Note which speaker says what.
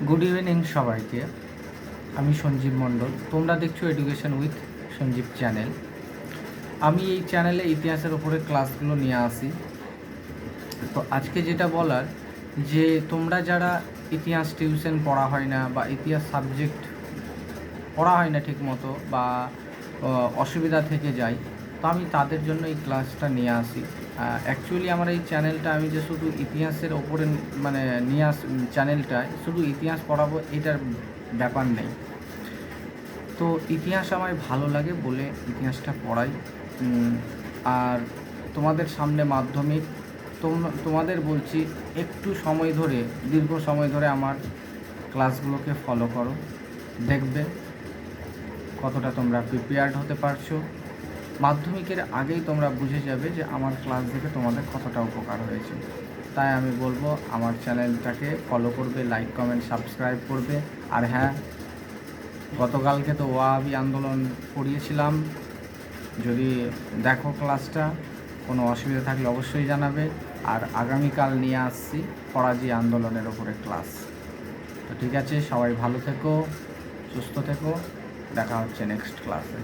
Speaker 1: Good evening সবাইকে। আমি সঞ্জীব মণ্ডল। তোমরা দেখছো এডুকেশন উইথ সঞ্জীব চ্যানেল। আমি এই চ্যানেলে ইতিহাসের ওপরে ক্লাসগুলো নিয়ে আসি। তো আজকে যেটা বলার, যে তোমরা যারা ইতিহাস টিউশন পড়া হয় না বা ইতিহাস সাবজেক্ট পড়া হয় না ঠিকমতো বা অসুবিধা থেকে যায়, তো আমি তাদের জন্য এই ক্লাসটা নিয়ে আসি। অ্যাকচুয়ালি আমার এই চ্যানেলটা, আমি যে শুধু ইতিহাসের ওপরে মানে নিয়ে চ্যানেলটায় শুধু ইতিহাস পড়াবো এটার ব্যাপার নেই। তো ইতিহাস আমার ভালো লাগে বলে ইতিহাসটা পড়াই। আর তোমাদের সামনে মাধ্যমিক, তোমাদের বলছি একটু সময় ধরে, দীর্ঘ সময় ধরে আমার ক্লাসগুলোকে ফলো করো, দেখবে কতটা তোমরা প্রিপেয়ার্ড হতে পারছো। মাধ্যমিকের আগেই তোমরা বুঝে যাবে যে আমার ক্লাস দেখে তোমাদের কতটা উপকার হয়েছে। তাই আমি বলবো আমার চ্যানেলটাকে ফলো করবে, লাইক কমেন্ট সাবস্ক্রাইব করবে। আর হ্যাঁ, গতকালকে তো ওয়াহাবি আন্দোলন পড়িয়েছিলাম। যদি দেখো ক্লাসটা, কোনো অসুবিধা থাকলে অবশ্যই জানাবে। আর আগামীকাল নিয়ে আসছি ফরাজি আন্দোলনের ওপরে ক্লাস। তো ঠিক আছে, সবাই ভালো থেকো, সুস্থ থেকো, দেখা হচ্ছে নেক্সট ক্লাসে।